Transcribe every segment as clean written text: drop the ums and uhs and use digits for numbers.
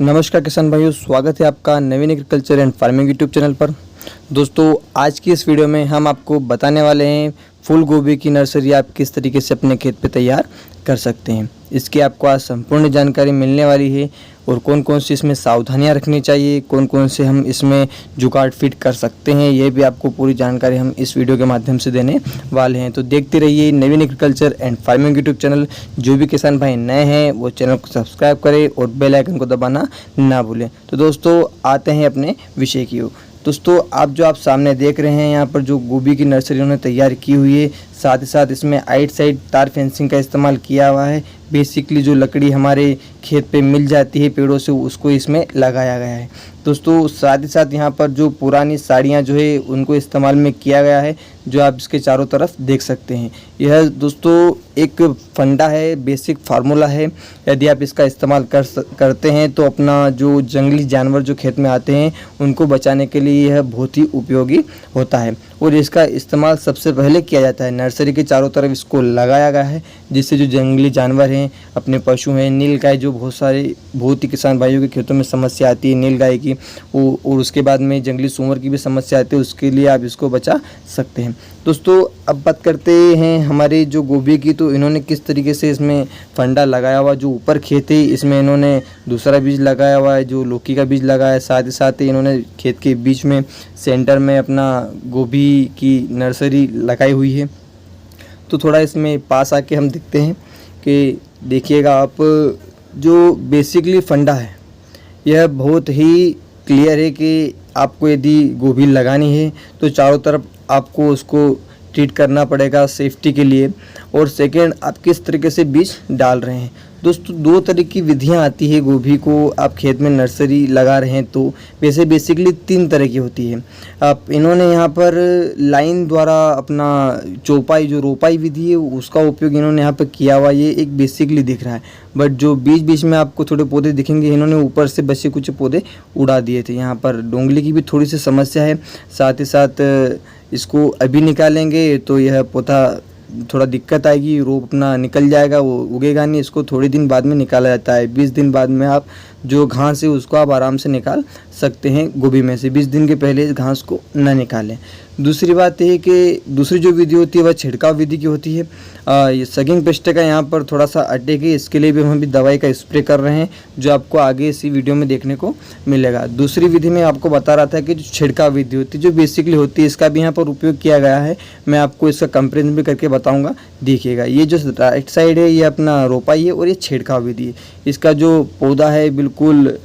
नमस्कार किसान भाइयों, स्वागत है आपका Naveen agriculture and farming YouTube channel पर। दोस्तों, आज की इस वीडियो में हम आपको बताने वाले हैं फूल गोभी की नर्सरी आप किस तरीके से अपने खेत पे तैयार कर सकते हैं। इसकी आपको आज संपूर्ण जानकारी मिलने वाली है और कौन कौन सी इसमें सावधानियां रखनी चाहिए, कौन कौन से हम इसमें जुगाड़ फिट कर सकते हैं, ये भी आपको पूरी जानकारी हम इस वीडियो के माध्यम से देने वाले हैं। तो देखते रहिए Naveen agriculture and farming YouTube channel. जो भी किसान भाई नए हैं वो चैनल को सब्सक्राइब करें और बेल आइकन को दबाना ना भूलें। तो दोस्तों, आते हैं अपने विषय की ओर। दोस्तों, आप सामने देख रहे हैं यहाँ पर जो गोभी की नर्सरी उन्होंने तैयार की हुई है, साथ ही साथ इसमें आइट साइड तार फेंसिंग का इस्तेमाल किया हुआ है। बेसिकली जो लकड़ी हमारे खेत पे मिल जाती है पेड़ों से, उसको इसमें लगाया गया है। दोस्तों, साथ ही साथ यहाँ पर जो पुरानी साड़ियाँ जो है उनको इस्तेमाल में किया गया है, जो आप इसके चारों तरफ देख सकते हैं। यह दोस्तों एक फंडा है, बेसिक फार्मूला है। यदि आप इसका इस्तेमाल करते हैं तो अपना जो जंगली जानवर जो खेत में आते हैं उनको बचाने के लिए यह बहुत ही उपयोगी होता है। और इसका इस्तेमाल सबसे पहले किया जाता है नर्सरी के चारों तरफ इसको लगाया गया है, जिससे जो जंगली जानवर हैं, अपने पशु हैं, नीलगाय, जो बहुत ही किसान भाइयों के खेतों में समस्या आती है नीलगाय की, और उसके बाद में जंगली सूअर की भी समस्या आती है, उसके लिए आप इसको बचा सकते हैं। दोस्तों, अब बात करते हैं हमारी जो गोभी की। तो इन्होंने किस तरीके से इसमें फंडा लगाया हुआ, जो ऊपर खेत है इसमें इन्होंने दूसरा बीज लगाया हुआ है, जो लौकी का बीज लगाया है। साथ ही इन्होंने खेत के बीच में सेंटर में अपना गोभी की नर्सरी लगाई हुई है। तो थोड़ा इसमें पास आके हम देखते हैं कि देखिएगा आप, जो बेसिकली फंडा है यह बहुत ही क्लियर है कि आपको यदि गोभी लगानी है तो चारों तरफ आपको उसको ट्रीट करना पड़ेगा सेफ्टी के लिए। और सेकेंड, आप किस तरीके से बीज डाल रहे हैं। दोस्तों, दो तरह की विधियां आती है गोभी को आप खेत में नर्सरी लगा रहे हैं तो। वैसे बेसिकली 3 तरह की होती है। आप इन्होंने यहाँ पर लाइन द्वारा अपना चौपाई, जो रोपाई विधि है, उसका उपयोग इन्होंने यहाँ पर किया हुआ, ये एक बेसिकली दिख रहा है। बट जो बीच बीच में आपको थोड़े पौधे दिखेंगे, इन्होंने ऊपर से बचे कुछ पौधे उड़ा दिए थे। यहाँ पर डोंगली की भी थोड़ी सी समस्या है। साथ ही साथ इसको अभी निकालेंगे तो यह पौधा थोड़ा दिक्कत आएगी, रोप अपना निकल जाएगा, वो उगेगा नहीं। इसको थोड़े दिन बाद में निकाला जाता है। 20 दिन बाद में आप जो घास है उसको आप आराम से निकाल सकते हैं गोभी में से। 20 दिन के पहले इस घास को न निकालें। दूसरी बात है कि दूसरी जो विधि होती है वह छिड़काव विधि की होती है। ये सगिंग पेस्ट का यहाँ पर थोड़ा सा अटैक, इसके लिए भी हम भी दवाई का स्प्रे कर रहे हैं, जो आपको आगे इसी वीडियो में देखने को मिलेगा। दूसरी विधि में आपको बता रहा था कि जो छिड़काव विधि होती है, जो बेसिकली होती है, इसका भी यहाँ पर उपयोग किया गया है। मैं आपको इसका कंपेरिजन भी करके बताऊँगा। देखिएगा, ये जो राइट साइड है ये अपना रोपाई है और ये छिड़काव विधि है। इसका जो पौधा है बिल्कुल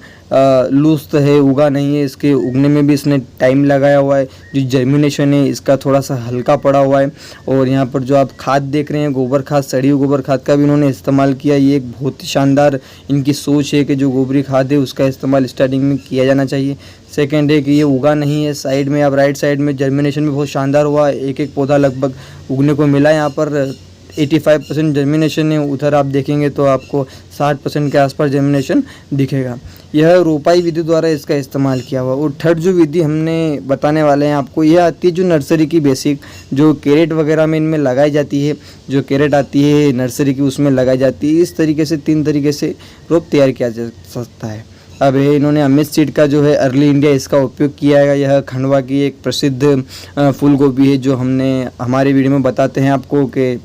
लूज है, उगा नहीं है। इसके उगने में भी इसने टाइम लगाया हुआ है। जो जर्मिनेशन है इसका थोड़ा सा हल्का पड़ा हुआ है। और यहाँ पर जो आप खाद देख रहे हैं, गोबर खाद, सड़ी हुई गोबर खाद का भी इन्होंने इस्तेमाल किया। ये एक बहुत ही शानदार इनकी सोच है कि जो गोबरी खाद है उसका इस्तेमाल स्टार्टिंग में किया जाना चाहिए। सेकेंड है कि ये उगा नहीं है। साइड में आप राइट साइड में जर्मिनेशन भी बहुत शानदार हुआ। एक पौधा लगभग उगने को मिला। यहाँ पर 85% जर्मिनेशन है। उधर आप देखेंगे तो आपको 60% के आसपास जर्मिनेशन दिखेगा। यह रोपाई विधि द्वारा इसका इस्तेमाल किया हुआ। और थर्ड जो विधि हमने बताने वाले हैं आपको, यह आती है जो नर्सरी की बेसिक, जो कैरेट वगैरह में इनमें लगाई जाती है। जो कैरेट आती है नर्सरी की उसमें लगाई जाती है। इस तरीके से 3 तरीके से रोप तैयार किया जा सकता है। अब इन्होंने अमित सीड का जो है अर्ली इंडिया, इसका उपयोग किया है। यह खंडवा की एक प्रसिद्ध फूल गोभी है, जो हमने हमारे वीडियो में बताते हैं आपको कि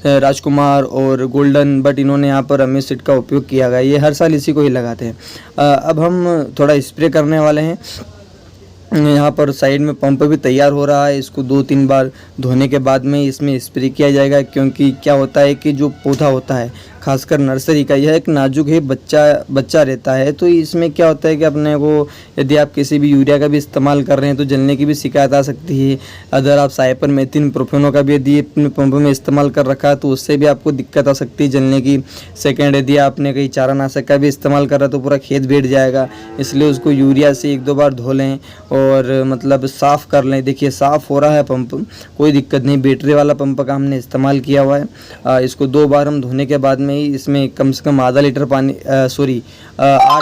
राजकुमार और गोल्डन, बट इन्होंने यहाँ पर अमित सीड का उपयोग किया गया। ये हर साल इसी को ही लगाते हैं। अब हम थोड़ा स्प्रे करने वाले हैं। यहाँ पर साइड में पंप भी तैयार हो रहा है। इसको 2-3 बार धोने के बाद में इसमें स्प्रे किया जाएगा। क्योंकि क्या होता है कि जो पौधा होता है, खासकर नर्सरी का, यह एक नाजुक है, बच्चा रहता है। तो इसमें क्या होता है कि अपने को, यदि आप किसी भी यूरिया का भी इस्तेमाल कर रहे हैं तो जलने की भी शिकायत आ सकती है। अगर आप साइपरमेथ्रिन प्रोफेनो का भी यदि अपने पंप में इस्तेमाल कर रखा है तो उससे भी आपको दिक्कत आ सकती है जलने की। सेकेंड, यदि आपने कहीं चारानाशक का भी इस्तेमाल कर रहा तो पूरा खेत बैठ जाएगा। इसलिए उसको यूरिया से 1-2 बार धो लें और मतलब साफ़ कर लें। देखिए, साफ़ हो रहा है पंप, कोई दिक्कत नहीं। बैटरी वाला पंप का हमने इस्तेमाल किया हुआ है। इसको 2 बार हम धोने के बाद में ही इसमें कम से कम आधा लीटर पानी 8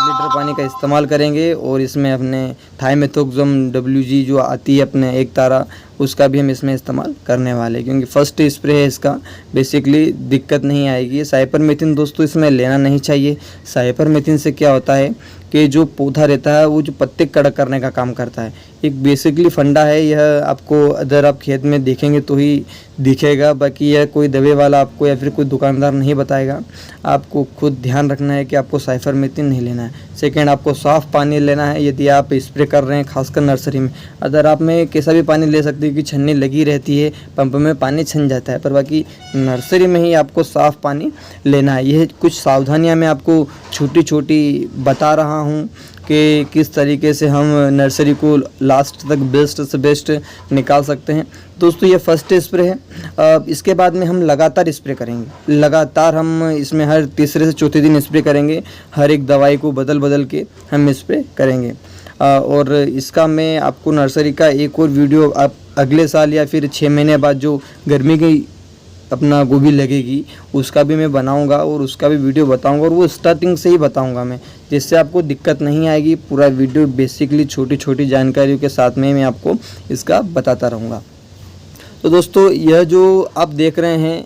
लीटर पानी का इस्तेमाल करेंगे। और इसमें अपने थाइमेथोक्सम WG जो आती है अपने एक तारा, उसका भी हम इसमें इस्तेमाल करने वाले हैं, क्योंकि फर्स्ट स्प्रे है इसका, बेसिकली दिक्कत नहीं आएगी। साइपरमेथ्रिन दोस्तों इसमें लेना नहीं चाहिए। साइपरमेथ्रिन से क्या होता है कि जो पौधा रहता है वो जो पत्ते कड़क करने का काम करता है। एक बेसिकली फंडा है यह, आपको अगर आप खेत में देखेंगे तो ही दिखेगा, बाकी यह कोई दवे वाला आपको या फिर कोई दुकानदार नहीं बताएगा। आपको खुद ध्यान रखना है कि आपको साइपरमेथ्रिन नहीं लेना है। सेकंड, आपको साफ़ पानी लेना है यदि आप स्प्रे कर रहे हैं, खासकर नर्सरी में। अदर आप में कैसा भी पानी ले सकते हैं कि छन्नी लगी रहती है, पंप में पानी छन जाता है, पर बाकी नर्सरी में ही आपको साफ़ पानी लेना है। यह कुछ सावधानियाँ मैं आपको छोटी छोटी बता रहा हूँ कि किस तरीके से हम नर्सरी को लास्ट तक बेस्ट से बेस्ट निकाल सकते हैं। दोस्तों ये फर्स्ट स्प्रे है। इसके बाद में हम लगातार स्प्रे करेंगे, लगातार हम इसमें हर तीसरे से चौथे दिन स्प्रे करेंगे। हर एक दवाई को बदल बदल के हम स्प्रे करेंगे। और इसका मैं आपको नर्सरी का एक और वीडियो आप अगले साल या फिर 6 महीने बाद जो गर्मी की अपना गोभी लगेगी उसका भी मैं बनाऊंगा और उसका भी वीडियो बताऊंगा, और वो स्टार्टिंग से ही बताऊंगा मैं, जिससे आपको दिक्कत नहीं आएगी। पूरा वीडियो बेसिकली छोटी छोटी जानकारियों के साथ में मैं आपको इसका बताता रहूँगा। तो दोस्तों यह जो आप देख रहे हैं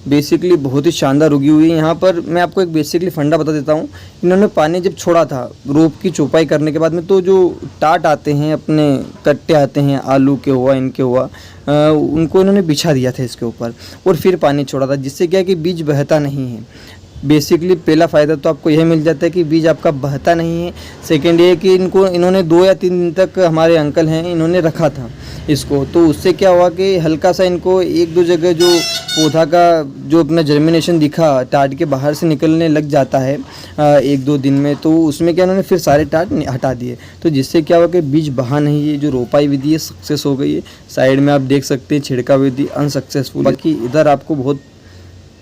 बेसिकली बहुत ही शानदार उगी हुई है। यहाँ पर मैं आपको एक बेसिकली फंडा बता देता हूँ। इन्होंने पानी जब छोड़ा था रोप की चौपाई करने के बाद में, तो जो टाट आते हैं, अपने कट्टे आते हैं, आलू के हुआ, इनके हुआ, उनको इन्होंने बिछा दिया था इसके ऊपर और फिर पानी छोड़ा था, जिससे क्या है कि बीज बहता नहीं है। बेसिकली पहला फ़ायदा तो आपको यह मिल जाता है कि बीज आपका बहता नहीं है। सेकेंड ये कि इन्होंने 2 या 3 दिन तक, हमारे अंकल हैं, इन्होंने रखा था इसको, तो उससे क्या हुआ कि हल्का सा इनको 1-2 जगह जो पौधा का जो अपना जर्मिनेशन दिखा, टाट के बाहर से निकलने लग जाता है 1-2 दिन में, तो उसमें क्या उन्होंने फिर सारे टाट हटा दिए, तो जिससे क्या हुआ कि बीज बहा नहीं है। जो रोपाई विधि है सक्सेस हो गई है। साइड में आप देख सकते हैं छिड़काव विधि अनसक्सेसफुल। बाकी इधर आपको बहुत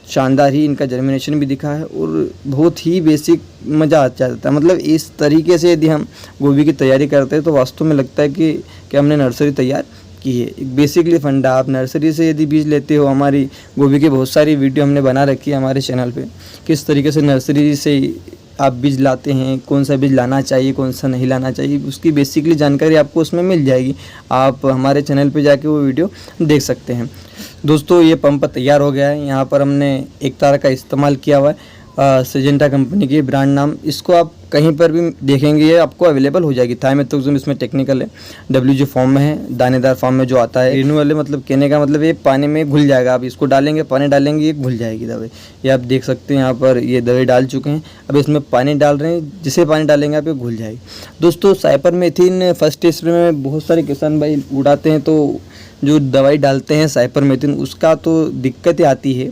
शानदार ही इनका जर्मिनेशन भी दिखा है और बहुत ही बेसिक मज़ा आ जाता है। मतलब इस तरीके से यदि हम गोभी की तैयारी करते हैं तो वास्तव में लगता है कि हमने नर्सरी तैयार की है। एक बेसिकली फंडा, आप नर्सरी से यदि बीज लेते हो, हमारी गोभी की बहुत सारी वीडियो हमने बना रखी है हमारे चैनल पे, किस तरीके से नर्सरी से आप बीज लाते हैं, कौन सा बीज लाना चाहिए, कौन सा नहीं लाना चाहिए, उसकी बेसिकली जानकारी आपको उसमें मिल जाएगी। आप हमारे चैनल पे जाके वो वीडियो देख सकते हैं। दोस्तों ये पंप तैयार हो गया है। यहाँ पर हमने एक तार का इस्तेमाल किया हुआ है, सिजेंटा कंपनी की ब्रांड नाम। इसको आप कहीं पर भी देखेंगे ये आपको अवेलेबल हो जाएगी। थाइमेथोक्सम इसमें टेक्निकल है, WG फॉर्म में है, दानेदार फॉर्म में जो आता है। रिन्यूअल मतलब कहने का मतलब ये पानी में घुल जाएगा। आप इसको डालेंगे, पानी डालेंगे, ये घुल जाएगी दवाई। ये आप देख सकते हैं यहाँ पर ये दवाई डाल चुके हैं, अब इसमें पानी डाल रहे हैं, जिसे पानी डालेंगे आप ये घुल जाएगी। दोस्तों साइपरमेथ्रिन फर्स्ट स्प्रे में बहुत सारे किसान भाई उड़ाते हैं, तो जो दवाई डालते हैं साइपरमेथ्रिन उसका तो दिक्कत आती है।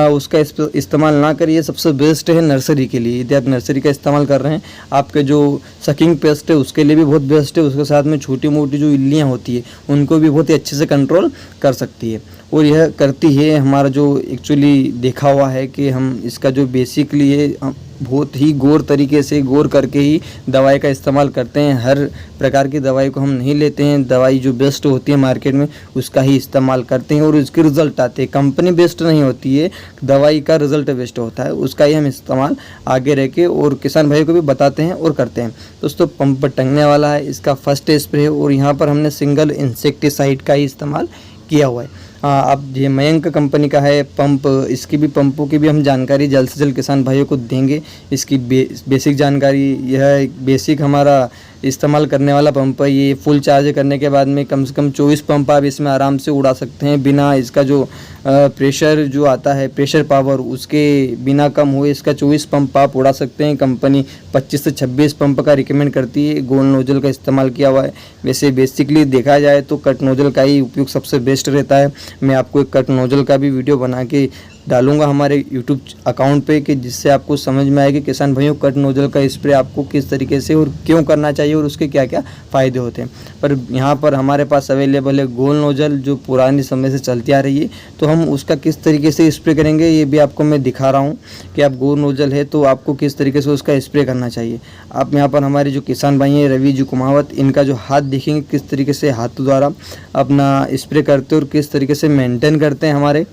उसका इस्तेमाल ना करिए। सबसे बेस्ट है नर्सरी के लिए। यदि आप नर्सरी का इस्तेमाल कर रहे हैं, आपके जो सकिंग पेस्ट है उसके लिए भी बहुत बेस्ट है। उसके साथ में छोटी मोटी जो इल्लियाँ होती है उनको भी बहुत ही अच्छे से कंट्रोल कर सकती है, और यह करती है। हमारा जो एक्चुअली देखा हुआ है कि हम इसका जो बेसिकली है बहुत ही गौर तरीके से गौर करके ही दवाई का इस्तेमाल करते हैं। हर प्रकार की दवाई को हम नहीं लेते हैं। दवाई जो बेस्ट होती है मार्केट में उसका ही इस्तेमाल करते हैं और उसके रिज़ल्ट आते हैं। कंपनी बेस्ट नहीं होती है, दवाई का रिज़ल्ट बेस्ट होता है, उसका ही हम इस्तेमाल आगे रह के और किसान भाई को भी बताते हैं और करते हैं। दोस्तों पंप पर टंगने वाला है, इसका फर्स्ट स्प्रे है और यहाँ पर हमने सिंगल इंसेक्टिसाइड का ही इस्तेमाल किया हुआ है। अब ये मयंक कंपनी का है पंप। इसकी भी पंपों की भी हम जानकारी जल्द से जल्द किसान भाइयों को देंगे। इसकी बेसिक जानकारी, यह बेसिक हमारा इस्तेमाल करने वाला पंप है। ये फुल चार्ज करने के बाद में कम से कम 24 पंप आप इसमें आराम से उड़ा सकते हैं, बिना इसका जो प्रेशर जो आता है, प्रेशर पावर, उसके बिना कम हुए इसका 24 पंप आप उड़ा सकते हैं। कंपनी 25 से 26 पंप का रिकमेंड करती है। गोल नोजल का इस्तेमाल किया हुआ है। वैसे बेसिकली देखा जाए तो कट नोजल का ही उपयोग सबसे बेस्ट रहता है। मैं आपको एक कट नोजल का भी वीडियो बना के डालूंगा हमारे यूट्यूब अकाउंट पे, कि जिससे आपको समझ में आएगी किसान भाइयों कट नोजल का स्प्रे आपको किस तरीके से और क्यों करना चाहिए और उसके क्या क्या फ़ायदे होते हैं। पर यहाँ पर हमारे पास अवेलेबल है गोल नोजल, जो पुरानी समय से चलती आ रही है। तो हम उसका किस तरीके से स्प्रे करेंगे ये भी आपको मैं दिखा रहा हूँ कि आप गोल नोजल है तो आपको किस तरीके से उसका स्प्रे करना चाहिए। आप यहाँ पर हमारे जो किसान भाई हैं रवि जी कुमावत, इनका जो हाथ देखेंगे किस तरीके से हाथ द्वारा अपना स्प्रे करते और किस तरीके से मेंटेन करते हैं हमारे।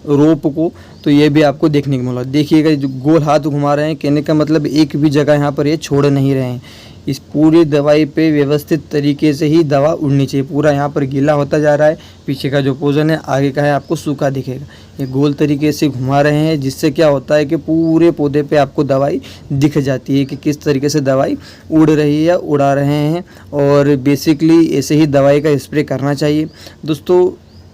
रोप को, तो ये भी आपको देखने को मिला। देखिएगा जो गोल हाथ घुमा रहे हैं, कहने का मतलब एक भी जगह यहाँ पर ये छोड़ नहीं रहे हैं। इस पूरी दवाई पे व्यवस्थित तरीके से ही दवा उड़नी चाहिए। पूरा यहाँ पर गीला होता जा रहा है, पीछे का जो पोर्शन है, आगे का है आपको सूखा दिखेगा। ये गोल तरीके से घुमा रहे हैं, जिससे क्या होता है कि पूरे पौधे पे आपको दवाई दिख जाती है कि किस तरीके से दवाई उड़ रही है या उड़ा रहे हैं। और बेसिकली ऐसे ही दवाई का स्प्रे करना चाहिए। दोस्तों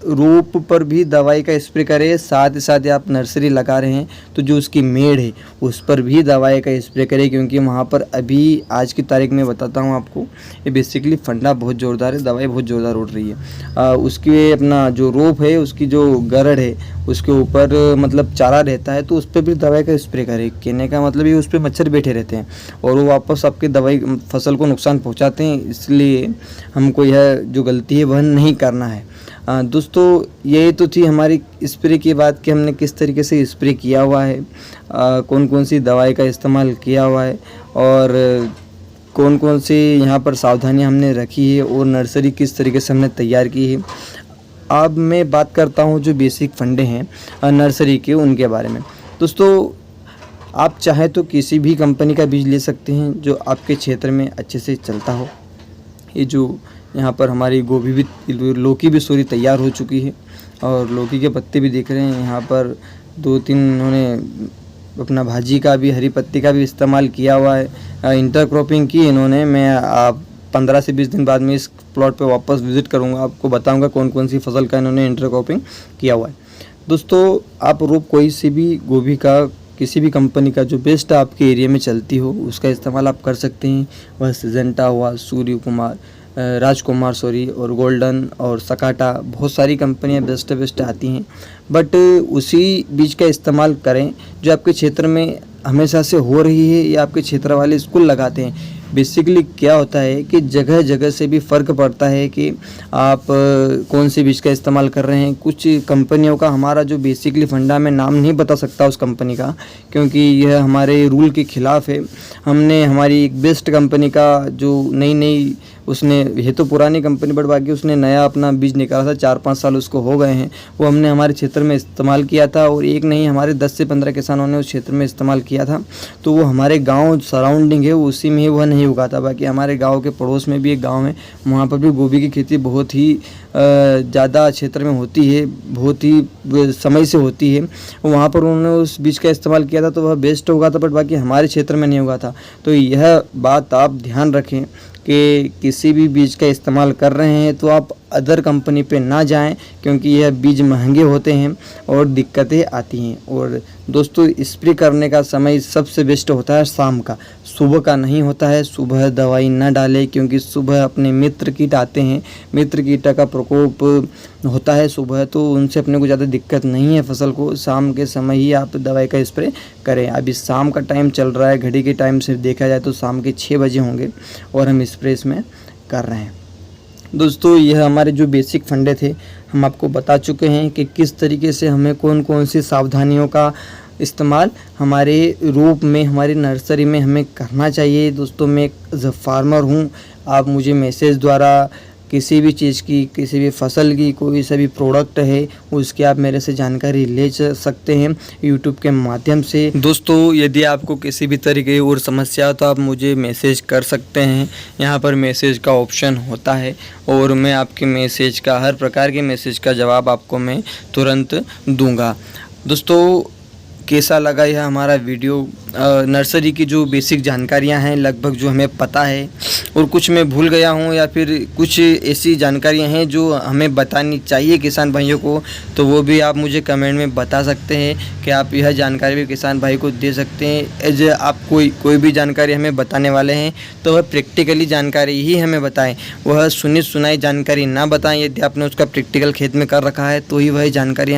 रोप पर भी दवाई का स्प्रे करें, साथ ही साथ आप नर्सरी लगा रहे हैं तो जो उसकी मेड़ है उस पर भी दवाई का स्प्रे करें, क्योंकि वहाँ पर अभी आज की तारीख में बताता हूँ आपको, ये बेसिकली फंडा बहुत ज़ोरदार है, दवाई बहुत ज़ोरदार उड़ रही है। उसकी अपना जो रोप है, उसकी जो गरड़ है, उसके ऊपर मतलब चारा रहता है, तो उस पर भी दवाई का स्प्रे करें। कहने का मतलब ये उस पर मच्छर बैठे रहते हैं और वो वापस आपकी दवाई फसल को नुकसान पहुँचाते हैं, इसलिए हमको यह जो गलती है वह नहीं करना है। दोस्तों ये तो थी हमारी स्प्रे की बात कि हमने किस तरीके से स्प्रे किया हुआ है, कौन कौन सी दवाई का इस्तेमाल किया हुआ है और कौन कौन सी यहाँ पर सावधानियाँ हमने रखी है और नर्सरी किस तरीके से हमने तैयार की है। अब मैं बात करता हूँ जो बेसिक फंडे हैं नर्सरी के, उनके बारे में। दोस्तों आप चाहें तो किसी भी कंपनी का बीज ले सकते हैं जो आपके क्षेत्र में अच्छे से चलता हो। ये जो यहाँ पर हमारी गोभी भी, लौकी भी सॉरी तैयार हो चुकी है और लौकी के पत्ते भी दिख रहे हैं। यहाँ पर 2-3 उन्होंने अपना भाजी का भी, हरी पत्ती का भी इस्तेमाल किया हुआ है। इंटरक्रॉपिंग की इन्होंने। मैं 15 से 20 दिन बाद में इस प्लॉट पे वापस विज़िट करूँगा, आपको बताऊँगा कौन कौन सी फसल का इन्होंने इंटरक्रॉपिंग किया हुआ है। दोस्तों आप रोप कोई सी भी गोभी का, किसी भी कंपनी का जो बेस्ट आपके एरिया में चलती हो उसका इस्तेमाल आप कर सकते हैं। वह सिजेंटा हुआ, सूर्य कुमार, राजकुमार सॉरी, और गोल्डन और सकाटा, बहुत सारी कंपनियां बेस्ट आती हैं, बट उसी बीज का इस्तेमाल करें जो आपके क्षेत्र में हमेशा से हो रही है या आपके क्षेत्र वाले स्कूल लगाते हैं। बेसिकली क्या होता है कि जगह जगह से भी फ़र्क पड़ता है कि आप कौन से बीज का इस्तेमाल कर रहे हैं। कुछ कंपनियों का हमारा जो बेसिकली फंडा, में नाम नहीं बता सकता उस कंपनी का, क्योंकि यह हमारे रूल के ख़िलाफ़ है। हमने हमारी एक बेस्ट कंपनी का जो नई उसने, ये तो पुरानी कंपनी बट बाकी उसने नया अपना बीज निकाला था, 4-5 साल उसको हो गए हैं, वो हमने हमारे क्षेत्र में इस्तेमाल किया था और एक नहीं हमारे 10 से 15 किसानों ने उस क्षेत्र में इस्तेमाल किया था। तो वो हमारे गांव सराउंडिंग है उसी में ही वह नहीं उगाता। बाकी हमारे गांव के पड़ोस में भी एक गांव है, वहाँ पर भी गोभी की खेती बहुत ही ज़्यादा क्षेत्र में होती है, बहुत ही समय से होती है। वहाँ पर उन्होंने उस बीज का इस्तेमाल किया था तो वह बेस्ट उगा था, बट बाकी हमारे क्षेत्र में नहीं उगा था। तो यह बात आप ध्यान रखें कि किसी भी बीज का इस्तेमाल कर रहे हैं तो आप अदर कंपनी पे ना जाएं, क्योंकि यह बीज महंगे होते हैं और दिक्कतें आती हैं। और दोस्तों स्प्रे करने का समय सबसे बेस्ट होता है शाम का, सुबह का नहीं होता है। सुबह दवाई ना डालें, क्योंकि सुबह अपने मित्र कीट आते हैं, मित्र कीट का प्रकोप होता है सुबह, तो उनसे अपने को ज़्यादा दिक्कत नहीं है फसल को। शाम के समय ही आप दवाई का स्प्रे करें। अभी शाम का टाइम चल रहा है, घड़ी के टाइम से देखा जाए तो शाम के 6 बजे होंगे और हम स्प्रे इसमें कर रहे हैं। दोस्तों यह हमारे जो बेसिक फंडे थे, हम आपको बता चुके हैं कि किस तरीके से हमें कौन कौन सी सावधानियों का इस्तेमाल हमारे रोप में, हमारी नर्सरी में हमें करना चाहिए। दोस्तों मैं एक फार्मर हूँ, आप मुझे मैसेज द्वारा किसी भी चीज़ की, किसी भी फसल की कोई सा भी प्रोडक्ट है उसकी आप मेरे से जानकारी ले सकते हैं यूट्यूब के माध्यम से। दोस्तों यदि आपको किसी भी तरीके की और समस्या तो आप मुझे मैसेज कर सकते हैं, यहाँ पर मैसेज का ऑप्शन होता है और मैं आपके मैसेज का, हर प्रकार के मैसेज का जवाब आपको मैं तुरंत दूंगा। दोस्तों कैसा लगा यह हमारा वीडियो? नर्सरी की जो बेसिक जानकारियां हैं लगभग जो हमें पता है, और कुछ मैं भूल गया हूं या फिर कुछ ऐसी जानकारियां हैं जो हमें बतानी चाहिए किसान भाइयों को, तो वो भी आप मुझे कमेंट में बता सकते हैं कि आप यह जानकारी भी किसान भाई को दे सकते हैं। एज आप कोई भी जानकारी हमें बताने वाले हैं तो वह प्रैक्टिकली जानकारी ही हमें बताएं, वह सुनी सुनाई जानकारी ना बताएं। यदि आपने उसका प्रैक्टिकल खेत में कर रखा है तो ही वह जानकारी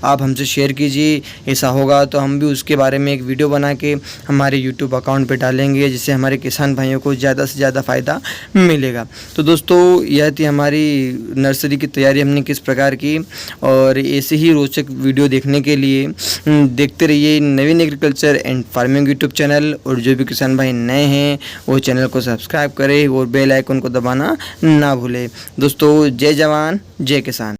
आप हमसे शेयर कीजिए। ऐसा होगा तो हम भी उसके बारे में एक वीडियो बना के हमारे यूट्यूब अकाउंट पे डालेंगे, जिससे हमारे किसान भाइयों को ज़्यादा से ज़्यादा फ़ायदा मिलेगा। तो दोस्तों यह थी हमारी नर्सरी की तैयारी हमने किस प्रकार की, और ऐसे ही रोचक वीडियो देखने के लिए देखते रहिए Naveen agriculture and farming YouTube channel. और जो भी किसान भाई नए हैं वो चैनल को सब्सक्राइब करें और बेल आइकन को दबाना ना भूलें। दोस्तों जय जवान जय किसान।